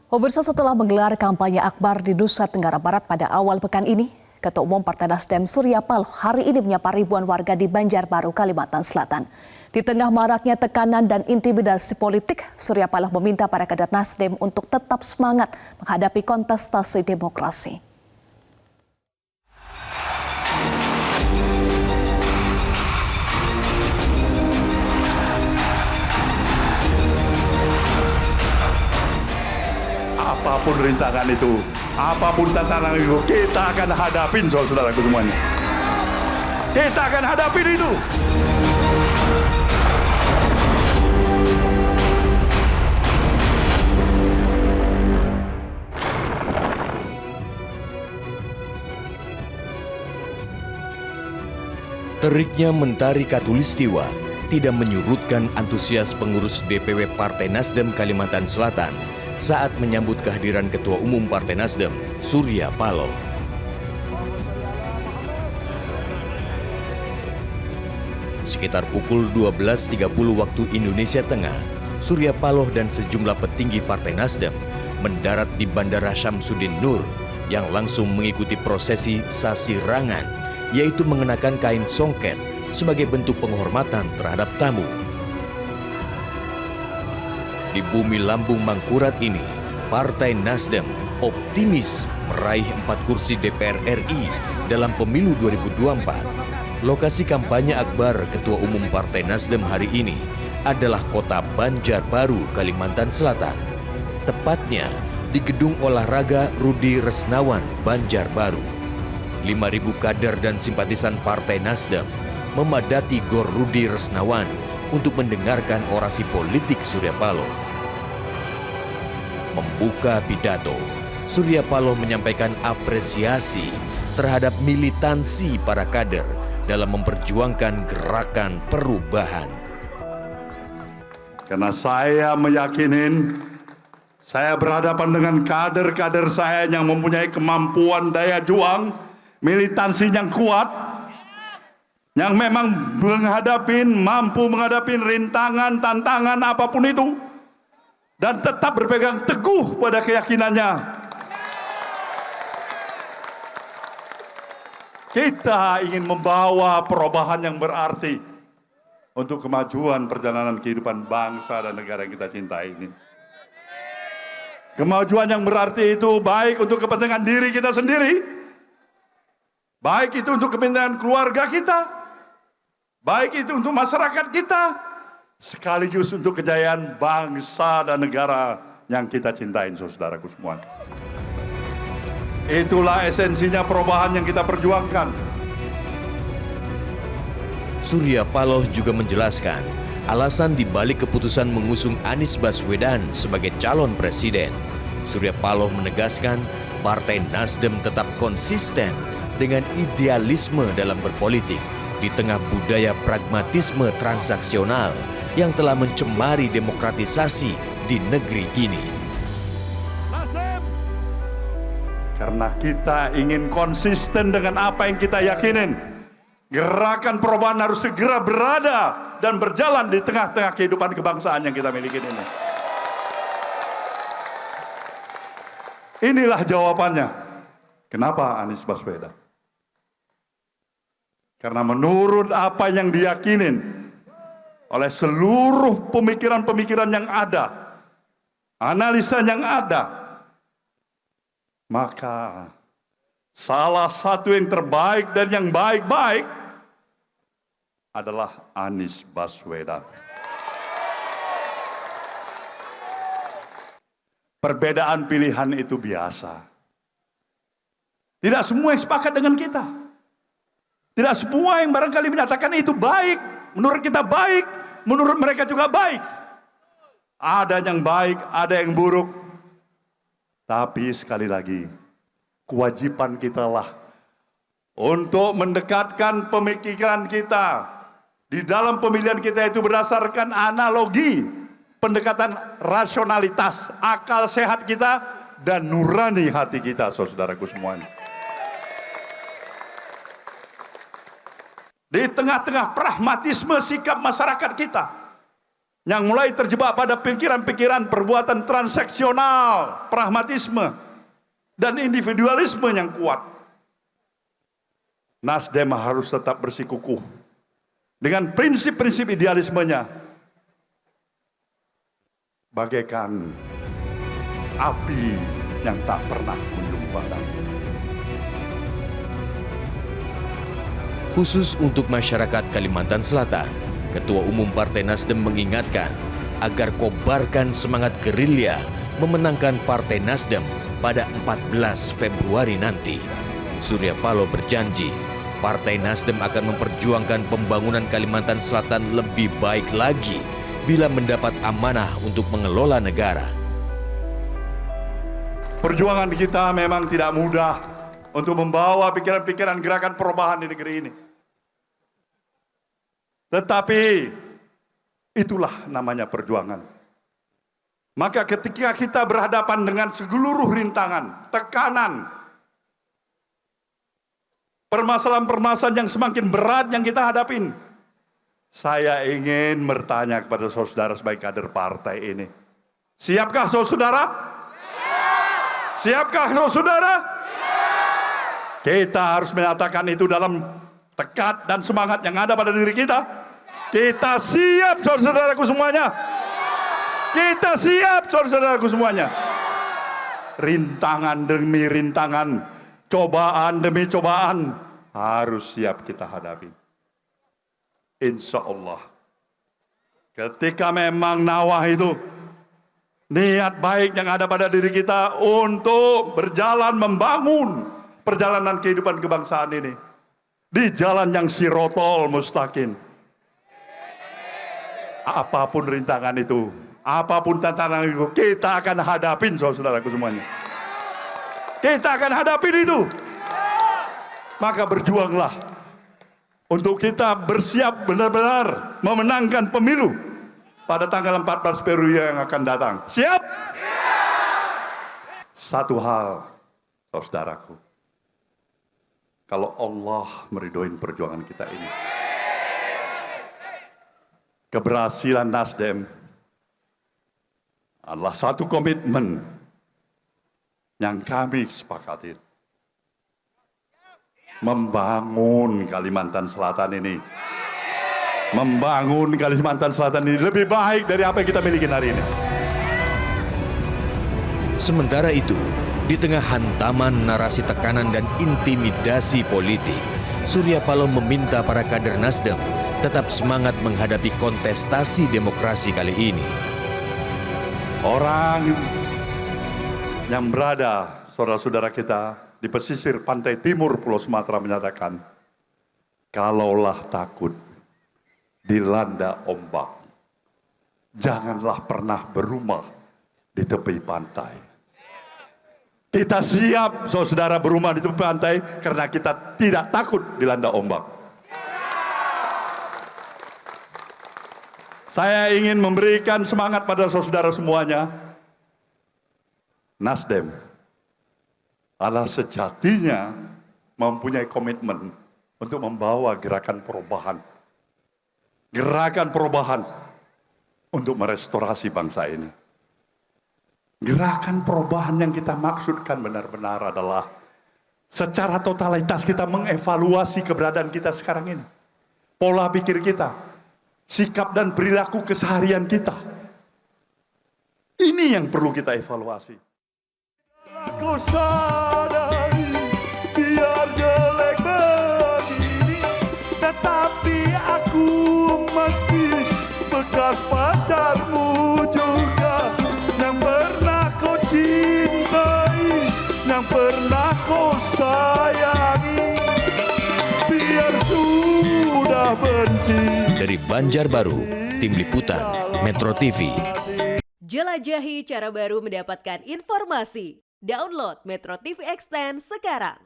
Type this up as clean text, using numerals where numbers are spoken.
Pemirsa, setelah menggelar kampanye akbar di Nusa Tenggara Barat pada awal pekan ini, Ketua Umum Partai Nasdem Surya Paloh hari ini menyapa ribuan warga di Banjarbaru, Kalimantan Selatan. Di tengah maraknya tekanan dan intimidasi politik, Surya Paloh meminta para kader Nasdem untuk tetap semangat menghadapi kontestasi demokrasi. Apapun rintangan itu, apapun tantangan itu, kita akan hadapin, saudaraku semuanya. Kita akan hadapin itu. Teriknya Mentari Khatulistiwa tidak menyurutkan antusias pengurus DPW Partai Nasdem Kalimantan Selatan saat menyambut kehadiran Ketua Umum Partai Nasdem, Surya Paloh. Sekitar pukul 12.30 waktu Indonesia Tengah, Surya Paloh dan sejumlah petinggi Partai Nasdem mendarat di Bandara Syamsuddin Nur yang langsung mengikuti prosesi sasirangan, yaitu mengenakan kain songket sebagai bentuk penghormatan terhadap tamu. Di bumi lambung Mangkurat ini, Partai Nasdem optimis meraih 4 kursi DPR RI dalam pemilu 2024. Lokasi kampanye akbar Ketua Umum Partai Nasdem hari ini adalah kota Banjarbaru, Kalimantan Selatan. Tepatnya di Gedung Olahraga Rudi Resnawan, Banjarbaru. 5.000 kader dan simpatisan Partai Nasdem memadati Gor Rudi Resnawan untuk mendengarkan orasi politik Surya Paloh. Membuka pidato, Surya Paloh menyampaikan apresiasi terhadap militansi para kader dalam memperjuangkan gerakan perubahan. Karena saya meyakini, saya berhadapan dengan kader-kader saya yang mempunyai kemampuan daya juang, militansi yang kuat, yang memang mampu menghadapi rintangan, tantangan apapun itu, dan tetap berpegang teguh pada keyakinannya. Kita ingin membawa perubahan yang berarti untuk kemajuan perjalanan kehidupan bangsa dan negara yang kita cintai ini. Kemajuan yang berarti itu baik untuk kepentingan diri kita sendiri, baik itu untuk kepentingan keluarga kita, baik itu untuk masyarakat kita, sekaligus untuk kejayaan bangsa dan negara yang kita cintain, saudaraku semua. Itulah esensinya perubahan yang kita perjuangkan. Surya Paloh juga menjelaskan alasan dibalik keputusan mengusung Anies Baswedan sebagai calon presiden. Surya Paloh menegaskan Partai Nasdem tetap konsisten dengan idealisme dalam berpolitik di tengah budaya pragmatisme transaksional yang telah mencemari demokratisasi di negeri ini. Karena kita ingin konsisten dengan apa yang kita yakinin, gerakan perubahan harus segera berada dan berjalan di tengah-tengah kehidupan kebangsaan yang kita miliki ini. Inilah jawabannya. Kenapa Anies Baswedan? Karena menurut apa yang diyakinin oleh seluruh pemikiran-pemikiran yang ada, analisa yang ada, maka salah satu yang terbaik dan yang baik-baik adalah Anies Baswedan. Perbedaan pilihan itu biasa. Tidak semua yang sepakat dengan kita. Tidak semua yang barangkali menyatakan itu baik. Menurut kita baik, menurut mereka juga baik. Ada yang baik, ada yang buruk. Tapi sekali lagi, kewajiban kita lah untuk mendekatkan pemikiran kita di dalam pemilihan kita itu berdasarkan analogi, pendekatan rasionalitas, akal sehat kita, dan nurani hati kita, saudaraku semuanya. Di tengah-tengah pragmatisme sikap masyarakat kita yang mulai terjebak pada pikiran-pikiran perbuatan transaksional, pragmatisme, dan individualisme yang kuat. Nasdem harus tetap bersikukuh dengan prinsip-prinsip idealismenya, bagaikan api yang tak pernah kunjung padam. Khusus untuk masyarakat Kalimantan Selatan, Ketua Umum Partai Nasdem mengingatkan agar kobarkan semangat gerilya memenangkan Partai Nasdem pada 14 Februari nanti. Surya Paloh berjanji, Partai Nasdem akan memperjuangkan pembangunan Kalimantan Selatan lebih baik lagi bila mendapat amanah untuk mengelola negara. Perjuangan kita memang tidak mudah untuk membawa pikiran-pikiran gerakan perubahan di negeri ini. Tetapi itulah namanya perjuangan. Maka ketika kita berhadapan dengan seluruh rintangan, tekanan, permasalahan-permasalahan yang semakin berat yang kita hadapin, saya ingin bertanya kepada saudara sebagai kader partai ini. Siapkah saudara? Siapkah saudara? Kita harus menyatakan itu dalam tekad dan semangat yang ada pada diri kita. Kita siap, saudaraku semuanya. Kita siap, saudaraku semuanya. Rintangan demi rintangan, cobaan demi cobaan harus siap kita hadapi. Insya Allah, ketika memang nawah itu, niat baik yang ada pada diri kita untuk berjalan membangun perjalanan kehidupan kebangsaan ini di jalan yang sirotol mustaqim. Apapun rintangan itu, apapun tantangan itu, kita akan hadapin, saudaraku semuanya. Kita akan hadapin itu. Maka berjuanglah untuk kita bersiap benar-benar memenangkan pemilu pada tanggal 14 Februari yang akan datang. Siap? Satu hal, saudaraku. Kalau Allah meridhoin perjuangan kita ini, keberhasilan Nasdem adalah satu komitmen yang kami sepakati. Membangun Kalimantan Selatan ini. Membangun Kalimantan Selatan ini lebih baik dari apa yang kita miliki hari ini. Sementara itu, di tengah hantaman narasi tekanan dan intimidasi politik, Surya Paloh meminta para kader Nasdem tetap semangat menghadapi kontestasi demokrasi kali ini. Orang yang berada, saudara-saudara kita, di pesisir pantai timur Pulau Sumatera menyatakan, kalaulah takut dilanda ombak, janganlah pernah berumah di tepi pantai. Kita siap, saudara, berumah di tepi pantai karena kita tidak takut dilanda ombak. Saya ingin memberikan semangat pada saudara semuanya. Nasdem adalah sejatinya mempunyai komitmen untuk membawa gerakan perubahan. Gerakan perubahan untuk merestorasi bangsa ini. Gerakan perubahan yang kita maksudkan benar-benar adalah secara totalitas kita mengevaluasi keberadaan kita sekarang ini. Pola pikir kita, sikap dan perilaku keseharian kita. Ini yang perlu kita evaluasi. Aku sadari biar jelek begini, tetapi aku masih bekas pacarmu juga, yang pernah kau cintai, yang pernah kau sayangi, biar sudah benci. Dari Banjarbaru, Tim Liputan, Metro TV. Jelajahi cara baru mendapatkan informasi. Download Metro TV Extend sekarang.